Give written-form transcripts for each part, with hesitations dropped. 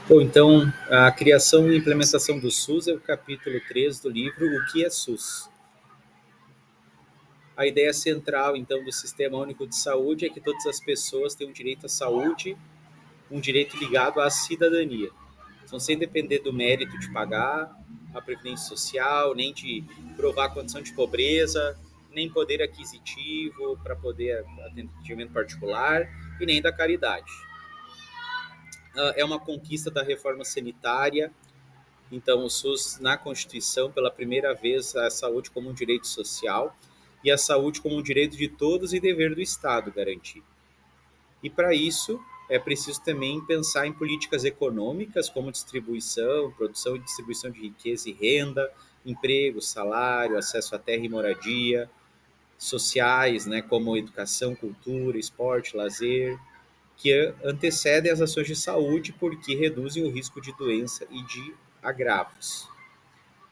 Bom, então, a criação e implementação do SUS é o capítulo 3 do livro O que é SUS? A ideia central, então, do Sistema Único de Saúde é que todas as pessoas têm um direito à saúde, um direito ligado à cidadania. Então, sem depender do mérito de pagar a previdência social, nem de provar a condição de pobreza, nem poder aquisitivo para poder atendimento particular e nem da caridade. É uma conquista da reforma sanitária. Então, o SUS, na Constituição, pela primeira vez, a saúde como um direito social e a saúde como um direito de todos e dever do Estado garantir. E para isso, é preciso também pensar em políticas econômicas, como distribuição, produção e distribuição de riqueza e renda, emprego, salário, acesso à terra e moradia, sociais, né, como educação, cultura, esporte, lazer, que antecedem as ações de saúde porque reduzem o risco de doença e de agravos.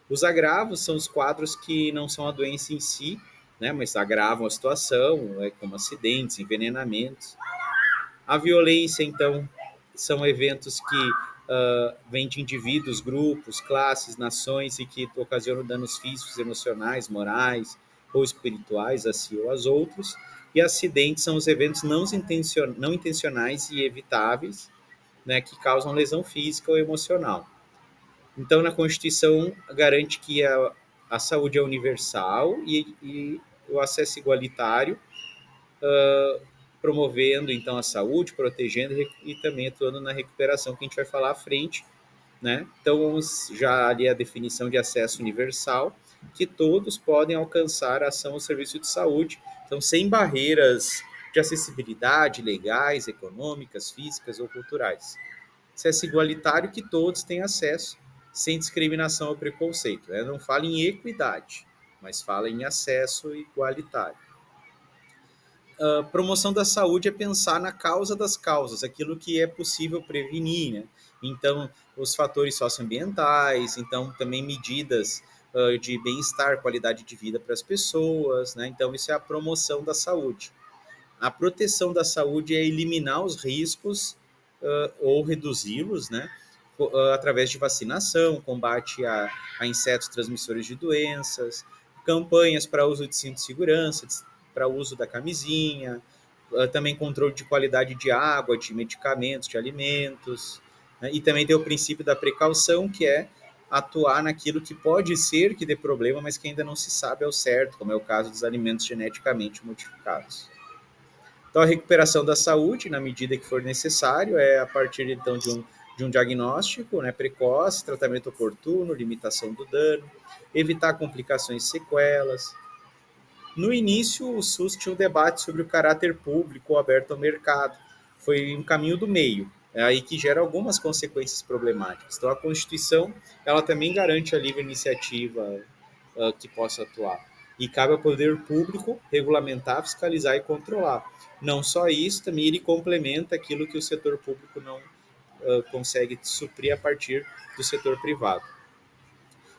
Os agravos são os quadros que não são a doença em si, né, mas agravam a situação, como acidentes, envenenamentos. A violência, então, são eventos que vêm de indivíduos, grupos, classes, nações e que ocasionam danos físicos, emocionais, morais ou espirituais a si ou aos outros. E acidentes são os eventos não intencionais e evitáveis, né, que causam lesão física ou emocional. Então, na Constituição, garante que a saúde é universal e o acesso igualitário, promovendo, então, a saúde, protegendo e também atuando na recuperação, que a gente vai falar à frente, né? Então, vamos já ali a definição de acesso universal, que todos podem alcançar a ação ao serviço de saúde, então, sem barreiras de acessibilidade legais, econômicas, físicas ou culturais. Acesso igualitário que todos têm acesso, sem discriminação ou preconceito. Não fala em equidade, mas fala em acesso igualitário. Promoção da saúde é pensar na causa das causas, aquilo que é possível prevenir, né? Então, os fatores socioambientais, então também medidas de bem-estar, qualidade de vida para as pessoas, né? Então, isso é a promoção da saúde. A proteção da saúde é eliminar os riscos ou reduzi-los, né? Através de vacinação, combate a insetos transmissores de doenças, campanhas para uso de cinto de segurança, para uso da camisinha, também controle de qualidade de água, de medicamentos, de alimentos, né? E também tem o princípio da precaução, que é atuar naquilo que pode ser que dê problema, mas que ainda não se sabe ao certo, como é o caso dos alimentos geneticamente modificados. Então, a recuperação da saúde, na medida que for necessário, é a partir então de um diagnóstico, né, precoce, tratamento oportuno, limitação do dano, evitar complicações e sequelas. No início, o SUS tinha um debate sobre o caráter público ou aberto ao mercado. Foi um caminho do meio, aí que gera algumas consequências problemáticas. Então, a Constituição, ela também garante a livre iniciativa que possa atuar. E cabe ao poder público regulamentar, fiscalizar e controlar. Não só isso, também ele complementa aquilo que o setor público não consegue suprir a partir do setor privado.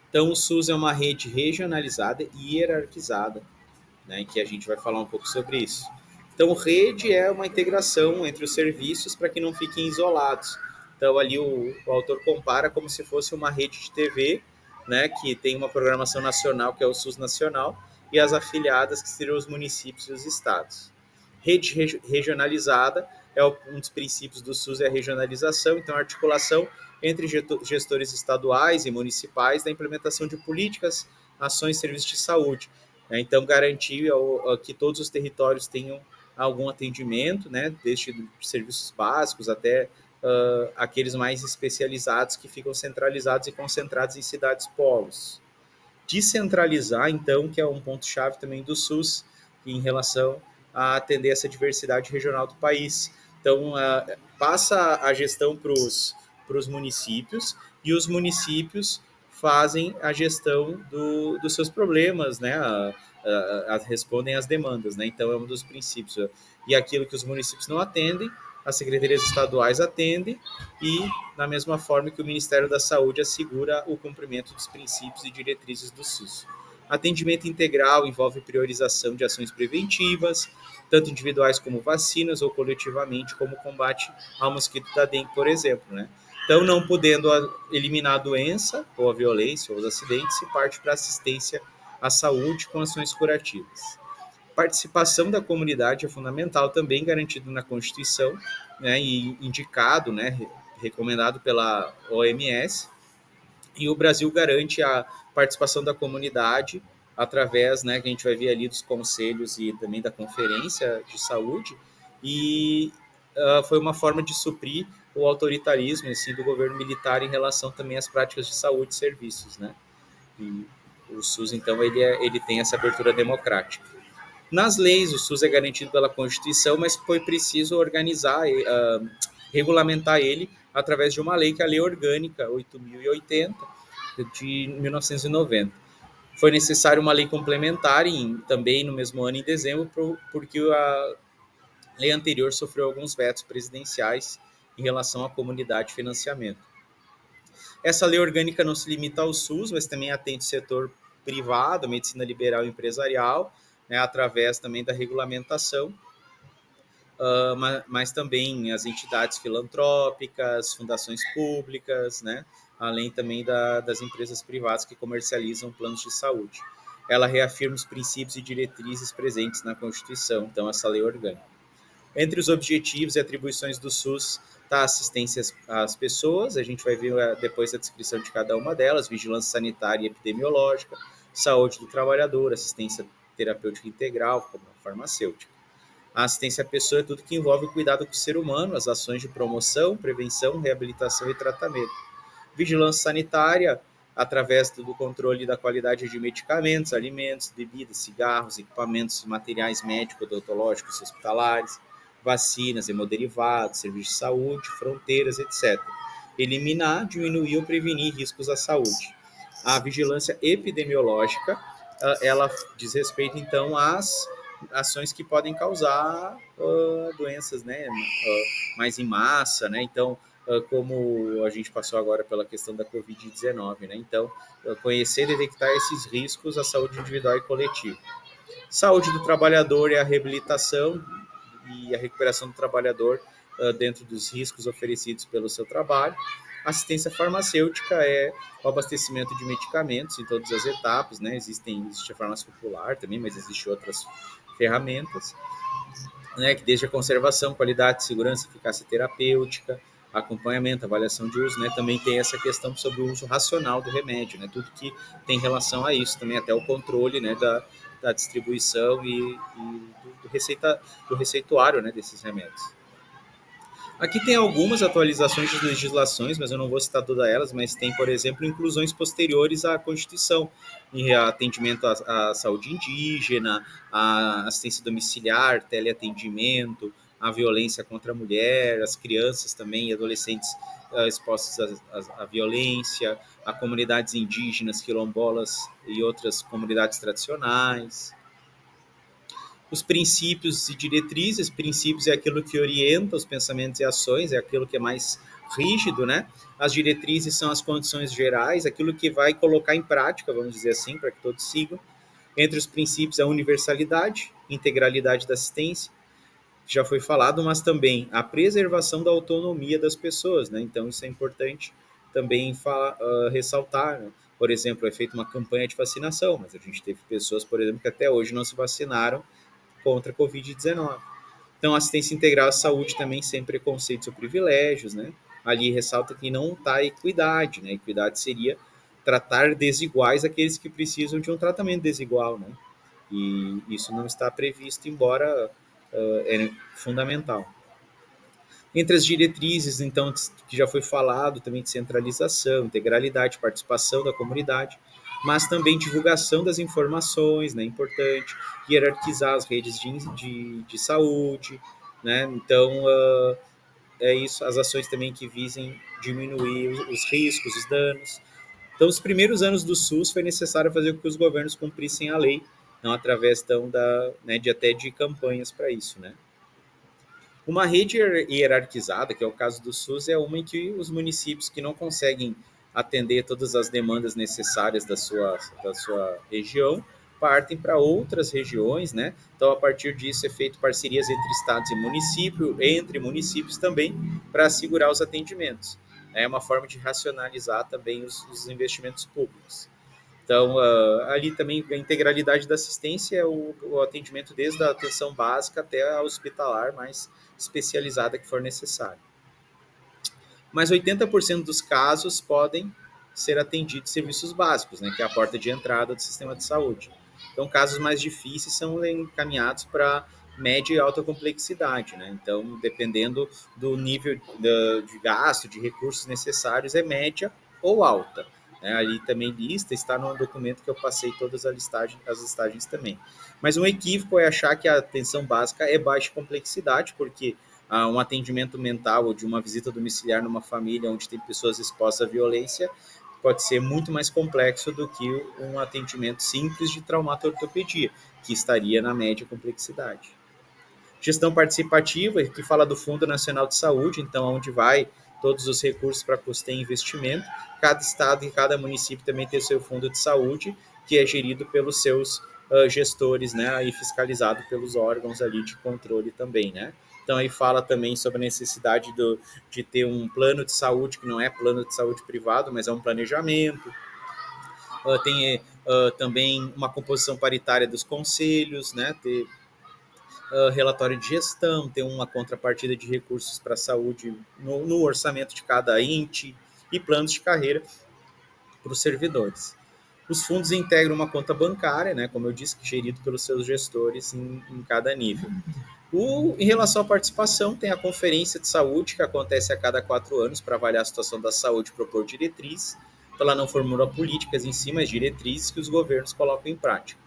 Então, o SUS é uma rede regionalizada e hierarquizada, né, que a gente vai falar um pouco sobre isso. Então, rede é uma integração entre os serviços para que não fiquem isolados. Então, ali o autor compara como se fosse uma rede de TV, né, que tem uma programação nacional, que é o SUS Nacional, e as afiliadas, que seriam os municípios e os estados. Rede regionalizada é um dos princípios do SUS, é a regionalização, então a articulação entre gestores estaduais e municipais da implementação de políticas, ações e serviços de saúde. Então, garantir que todos os territórios tenham algum atendimento, né, desde serviços básicos até aqueles mais especializados que ficam centralizados e concentrados em cidades polos. Descentralizar, então, que é um ponto-chave também do SUS em relação a atender essa diversidade regional do país. Então, passa a gestão para os municípios e os municípios fazem a gestão dos seus problemas, né? Respondem às demandas, né? Então, é um dos princípios. E aquilo que os municípios não atendem, as secretarias estaduais atendem e, da mesma forma que o Ministério da Saúde assegura o cumprimento dos princípios e diretrizes do SUS. Atendimento integral envolve priorização de ações preventivas, tanto individuais como vacinas ou coletivamente, como combate ao mosquito da dengue, por exemplo, né? Então, não podendo eliminar a doença ou a violência ou os acidentes, se parte para assistência à saúde com ações curativas. Participação da comunidade é fundamental, também garantido na Constituição, né, e indicado, né, recomendado pela OMS, e o Brasil garante a participação da comunidade através, né, que a gente vai ver ali dos conselhos e também da conferência de saúde, e foi uma forma de suprir o autoritarismo assim, do governo militar em relação também às práticas de saúde e serviços, né? E o SUS, então, ele tem essa abertura democrática. Nas leis, o SUS é garantido pela Constituição, mas foi preciso organizar, regulamentar ele através de uma lei, que é a Lei Orgânica 8.080, de 1990. Foi necessário uma lei complementar, também no mesmo ano, em dezembro, porque a lei anterior sofreu alguns vetos presidenciais em relação à comunidade e financiamento. Essa lei orgânica não se limita ao SUS, mas também atende o setor privado, a medicina liberal e empresarial, né, através também da regulamentação, mas também as entidades filantrópicas, fundações públicas, né, além também das empresas privadas que comercializam planos de saúde. Ela reafirma os princípios e diretrizes presentes na Constituição, então, essa lei orgânica. Entre os objetivos e atribuições do SUS está a assistência às pessoas, a gente vai ver depois a descrição de cada uma delas, vigilância sanitária e epidemiológica, saúde do trabalhador, assistência terapêutica integral, como a farmacêutica. A assistência à pessoa é tudo que envolve o cuidado com o ser humano, as ações de promoção, prevenção, reabilitação e tratamento. Vigilância sanitária, através do controle da qualidade de medicamentos, alimentos, bebidas, cigarros, equipamentos e materiais médicos, odontológicos e hospitalares, vacinas, hemoderivados, serviços de saúde, fronteiras, etc. Eliminar, diminuir ou prevenir riscos à saúde. A vigilância epidemiológica, ela diz respeito, então, às ações que podem causar doenças, né, mais em massa, né, então, como a gente passou agora pela questão da Covid-19, né, então, conhecer e detectar esses riscos à saúde individual e coletiva. Saúde do trabalhador é a reabilitação e a recuperação do trabalhador dentro dos riscos oferecidos pelo seu trabalho. Assistência farmacêutica é o abastecimento de medicamentos em todas as etapas, né? Existe a farmácia popular também, mas existem outras ferramentas, né? Que desde a conservação, qualidade, segurança, eficácia terapêutica, acompanhamento, avaliação de uso, né? Também tem essa questão sobre o uso racional do remédio, né? Tudo que tem relação a isso, também até o controle, né? Da distribuição e do receituário, né? Desses remédios. Aqui tem algumas atualizações de legislações, mas eu não vou citar todas elas, mas tem, por exemplo, inclusões posteriores à Constituição, em atendimento à saúde indígena, à assistência domiciliar, teleatendimento, à violência contra a mulher, as crianças também e adolescentes expostas à violência, a comunidades indígenas, quilombolas e outras comunidades tradicionais. Os princípios e diretrizes, princípios é aquilo que orienta os pensamentos e ações, é aquilo que é mais rígido, né? As diretrizes são as condições gerais, aquilo que vai colocar em prática, vamos dizer assim, para que todos sigam. Entre os princípios, a universalidade, integralidade da assistência, que já foi falado, mas também a preservação da autonomia das pessoas, né? Então, isso é importante também ressaltar, né? Por exemplo, é feita uma campanha de vacinação, mas a gente teve pessoas, por exemplo, que até hoje não se vacinaram contra a Covid-19. Então, assistência integral à saúde também sem preconceitos ou privilégios, né? Ali ressalta que não está a equidade, né? Equidade seria tratar desiguais aqueles que precisam de um tratamento desigual, né? E isso não está previsto, embora é fundamental. Entre as diretrizes, então, que já foi falado, também de centralização, integralidade, participação da comunidade, mas também divulgação das informações, né, importante, hierarquizar as redes de saúde, né, então, é isso, as ações também que visem diminuir os riscos, os danos. Então, os primeiros anos do SUS foi necessário fazer com que os governos cumprissem a lei, não através, então, né, até de campanhas para isso, né. Uma rede hierarquizada, que é o caso do SUS, é uma em que os municípios que não conseguem atender todas as demandas necessárias da sua região partem para outras regiões, né? Então, a partir disso, é feito parcerias entre estados e município, entre municípios também, para assegurar os atendimentos. É uma forma de racionalizar também os investimentos públicos. Então, ali também a integralidade da assistência é o atendimento desde a atenção básica até a hospitalar mais especializada que for necessário. Mas 80% dos casos podem ser atendidos em serviços básicos, né, que é a porta de entrada do sistema de saúde. Então, casos mais difíceis são encaminhados para média e alta complexidade, né? Então, dependendo do nível de gasto, de recursos necessários, é média ou alta. Né? Ali também lista, está no documento que eu passei todas as listagens também. Mas um equívoco é achar que a atenção básica é baixa complexidade, porque um atendimento mental ou de uma visita domiciliar numa família onde tem pessoas expostas à violência pode ser muito mais complexo do que um atendimento simples de traumato-ortopedia, que estaria na média complexidade. Gestão participativa, que fala do Fundo Nacional de Saúde, então onde vai todos os recursos para custeio e investimento. Cada estado e cada município também tem o seu fundo de saúde, que é gerido pelos seus gestores, né, e fiscalizado pelos órgãos ali de controle também, né. Então aí fala também sobre a necessidade de ter um plano de saúde, que não é plano de saúde privado, mas é um planejamento. Tem também uma composição paritária dos conselhos, né, ter relatório de gestão, ter uma contrapartida de recursos para a saúde no orçamento de cada ente e planos de carreira para os servidores. Os fundos integram uma conta bancária, né, como eu disse, gerido pelos seus gestores em cada nível. Em relação à participação, tem a Conferência de Saúde, que acontece a cada 4 anos para avaliar a situação da saúde e propor diretrizes. Então, ela não formula políticas em si, mas diretrizes que os governos colocam em prática.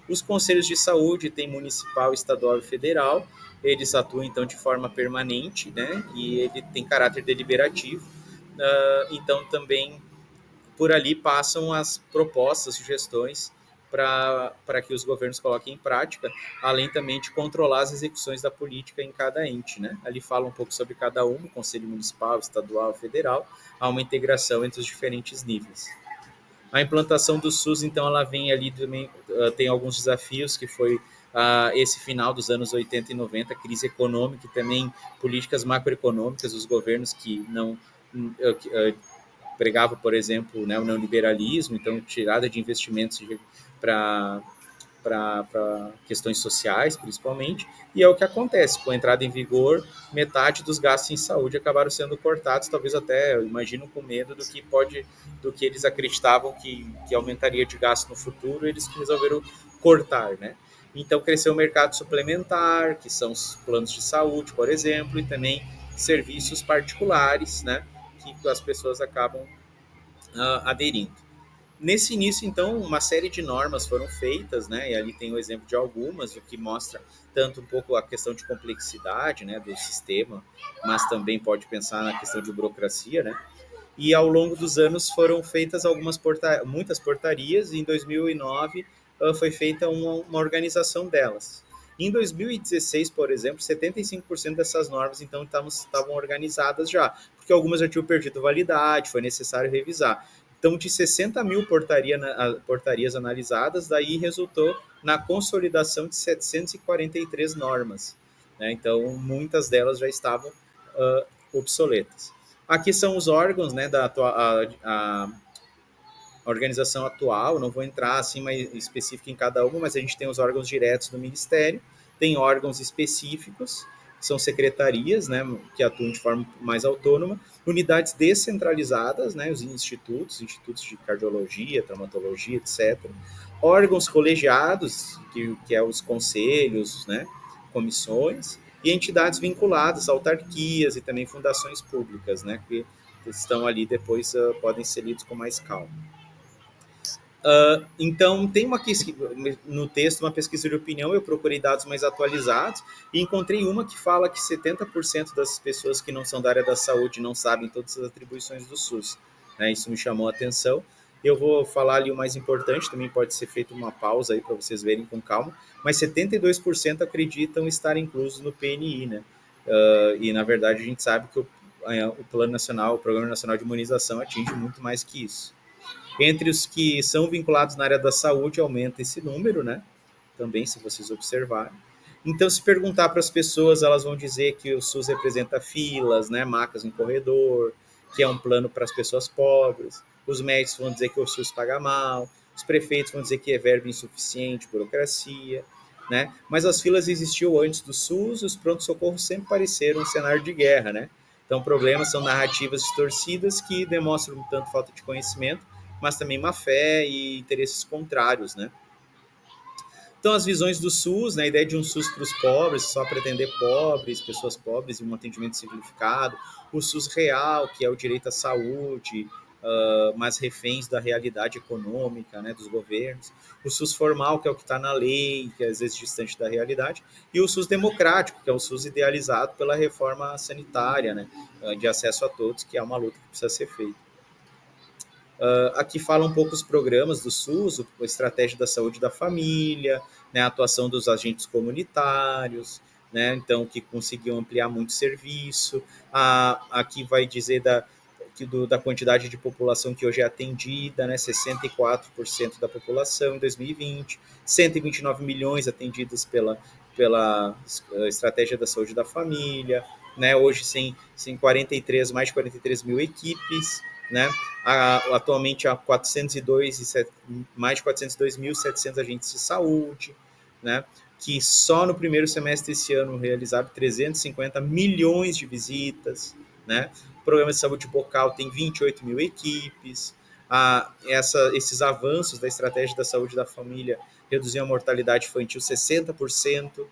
Os conselhos de saúde tem municipal, estadual e federal. Eles atuam, então, de forma permanente, né? E ele tem caráter deliberativo. Então, também por ali passam as propostas, sugestões para que os governos coloquem em prática, além também de controlar as execuções da política em cada ente, né? Ali fala um pouco sobre cada um, o Conselho Municipal, Estadual, Federal, há uma integração entre os diferentes níveis. A implantação do SUS, então, ela vem ali também, tem alguns desafios, que foi esse final dos anos 80 e 90, crise econômica e também políticas macroeconômicas, os governos que não pregava, por exemplo, né, o neoliberalismo, então tirada de investimentos para questões sociais, principalmente, e é o que acontece, com a entrada em vigor, metade dos gastos em saúde acabaram sendo cortados, talvez até, eu imagino, com medo do que eles acreditavam que aumentaria de gasto no futuro, eles resolveram cortar, né? Então, cresceu o mercado suplementar, que são os planos de saúde, por exemplo, e também serviços particulares, né, que as pessoas acabam aderindo. Nesse início, então, uma série de normas foram feitas, né? E ali tem o exemplo de algumas, o que mostra tanto um pouco a questão de complexidade, né, do sistema, mas também pode pensar na questão de burocracia, né? E ao longo dos anos foram feitas muitas portarias, e em 2009 foi feita uma organização delas. Em 2016, por exemplo, 75% dessas normas então estavam organizadas já, porque algumas já tinham perdido validade, foi necessário revisar. Então, de 60 mil portarias analisadas, daí resultou na consolidação de 743 normas. Né? Então, muitas delas já estavam obsoletas. Aqui são os órgãos, né, a organização atual, não vou entrar assim mais específico em cada uma, mas a gente tem os órgãos diretos do Ministério, tem órgãos específicos, são secretarias, né, que atuam de forma mais autônoma, unidades descentralizadas, né, os institutos de cardiologia, traumatologia, etc. Órgãos colegiados, que é os conselhos, né, comissões, e entidades vinculadas, autarquias e também fundações públicas, né, que estão ali depois podem ser lidos com mais calma. Então, tem no texto uma pesquisa de opinião, eu procurei dados mais atualizados e encontrei uma que fala que 70% das pessoas que não são da área da saúde não sabem todas as atribuições do SUS. Né? Isso me chamou a atenção. Eu vou falar ali o mais importante, também pode ser feita uma pausa aí para vocês verem com calma, mas 72% acreditam estar inclusos no PNI, né? E na verdade a gente sabe que o Plano Nacional, o Programa Nacional de Imunização atinge muito mais que isso. Entre os que são vinculados na área da saúde, aumenta esse número, né? Também, se vocês observarem. Então, se perguntar para as pessoas, elas vão dizer que o SUS representa filas, né? Macas no corredor, que é um plano para as pessoas pobres, os médicos vão dizer que o SUS paga mal, os prefeitos vão dizer que é verba insuficiente, burocracia, né? Mas as filas existiam antes do SUS, os pronto-socorros sempre pareceram um cenário de guerra, né? Então, problemas são narrativas distorcidas que demonstram tanto falta de conhecimento, mas também má fé e interesses contrários, né? Então, as visões do SUS, né, a ideia de um SUS para os pobres, só para atender pobres, pessoas pobres, e um atendimento simplificado. O SUS real, que é o direito à saúde, mas reféns da realidade econômica, né, dos governos. O SUS formal, que é o que está na lei, que é às vezes distante da realidade. E o SUS democrático, que é o SUS idealizado pela reforma sanitária, né, de acesso a todos, que é uma luta que precisa ser feita. Aqui fala um pouco os programas do SUS, a estratégia da saúde da família, né, a atuação dos agentes comunitários, né, então que conseguiu ampliar muito serviço. Aqui vai dizer da quantidade de população que hoje é atendida, né, 64% da população em 2020, 129 milhões atendidos pela estratégia da saúde da família, né, hoje sem 43, mais de 43 mil equipes, né? Atualmente há mais de 402.700 agentes de saúde, né? Que só no primeiro semestre desse ano realizaram 350 milhões de visitas, né? O programa de saúde bucal tem 28 mil equipes. Esses avanços da estratégia da saúde da família reduziam a mortalidade infantil 60%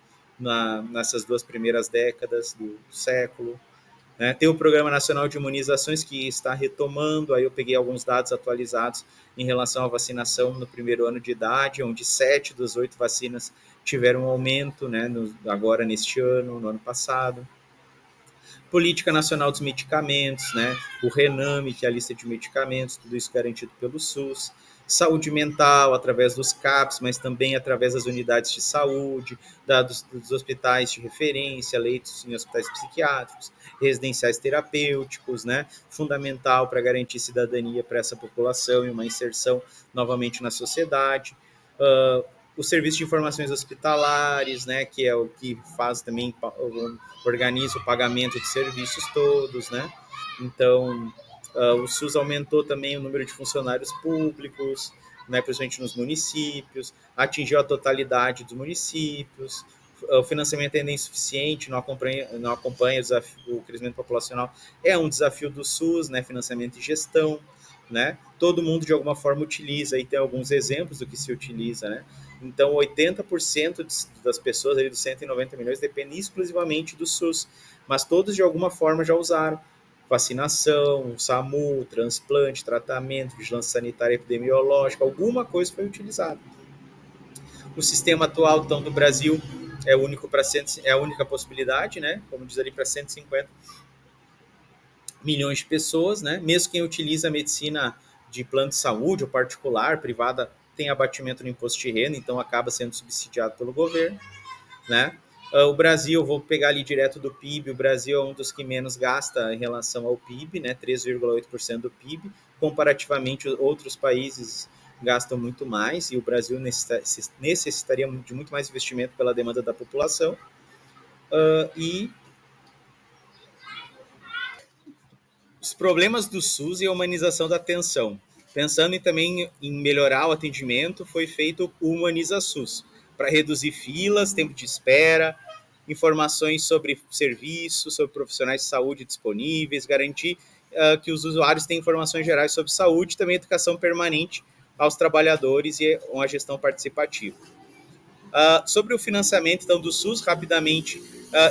nessas 2 primeiras décadas do século. Né? Tem o Programa Nacional de Imunizações que está retomando, aí eu peguei alguns dados atualizados em relação à vacinação no primeiro ano de idade, onde 7 das 8 vacinas tiveram um aumento, né, agora neste ano, no ano passado. Política Nacional dos Medicamentos, né, o RENAME, que é a lista de medicamentos, tudo isso garantido pelo SUS. Saúde mental, através dos CAPs, mas também através das unidades de saúde, dos hospitais de referência, leitos em hospitais psiquiátricos, residenciais terapêuticos, né? Fundamental para garantir cidadania para essa população e uma inserção novamente na sociedade. O serviço de informações hospitalares, né, que é o que faz também, organiza o pagamento de serviços todos, né? Então, o SUS aumentou também o número de funcionários públicos, né, principalmente nos municípios, atingiu a totalidade dos municípios, o financiamento ainda é insuficiente, não acompanha o crescimento populacional, é um desafio do SUS, né, financiamento e gestão, né, todo mundo de alguma forma utiliza, e tem alguns exemplos do que se utiliza, né, então 80% das pessoas, ali dos 190 milhões, dependem exclusivamente do SUS, mas todos de alguma forma já usaram, vacinação, SAMU, transplante, tratamento, vigilância sanitária epidemiológica, alguma coisa foi utilizada. O sistema atual, então, do Brasil é único para é a única possibilidade, né? Como diz ali, para 150 milhões de pessoas, né? Mesmo quem utiliza a medicina de plano de saúde ou particular, privada, tem abatimento no imposto de renda, então acaba sendo subsidiado pelo governo, né? O Brasil, vou pegar ali direto do PIB, o Brasil é um dos que menos gasta em relação ao PIB, né? 3,8% do PIB, comparativamente outros países gastam muito mais e o Brasil necessitaria de muito mais investimento pela demanda da população. E os problemas do SUS e a humanização da atenção. Pensando também em melhorar o atendimento, foi feito o Humaniza SUS, para reduzir filas, tempo de espera, informações sobre serviços, sobre profissionais de saúde disponíveis, garantir que os usuários tenham informações gerais sobre saúde e também educação permanente aos trabalhadores e uma gestão participativa. Sobre o financiamento então, do SUS, rapidamente,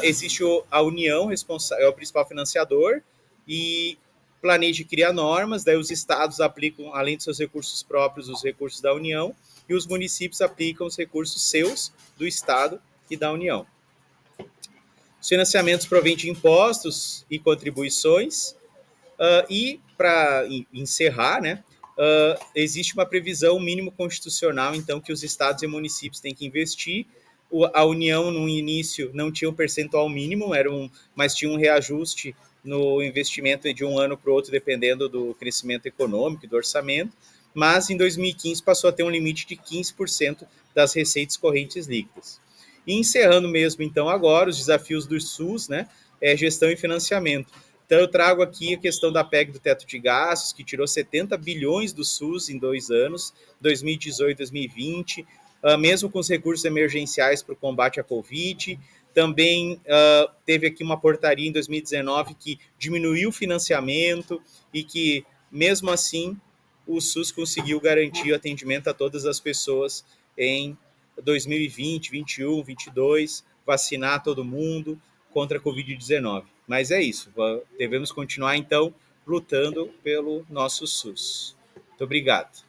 existe a União, é o principal financiador, e planeja e cria normas, daí os estados aplicam, além dos seus recursos próprios, os recursos da União, e os municípios aplicam os recursos seus, do estado e da União. Os financiamentos provêm de impostos e contribuições, e para encerrar, né, existe uma previsão mínimo constitucional, então, que os estados e municípios têm que investir. A União, no início, não tinha um percentual mínimo, mas tinha um reajuste no investimento de um ano para o outro, dependendo do crescimento econômico e do orçamento, mas em 2015 passou a ter um limite de 15% das receitas correntes líquidas. E encerrando mesmo, então, agora, os desafios do SUS, né, gestão e financiamento. Então, eu trago aqui a questão da PEC do teto de gastos, que tirou 70 bilhões do SUS em 2 anos, 2018 e 2020, mesmo com os recursos emergenciais para o combate à Covid. Também teve aqui uma portaria em 2019 que diminuiu o financiamento e que, mesmo assim, o SUS conseguiu garantir o atendimento a todas as pessoas em 2020, 21, 22, vacinar todo mundo contra a Covid-19. Mas é isso, devemos continuar então lutando pelo nosso SUS. Muito obrigado.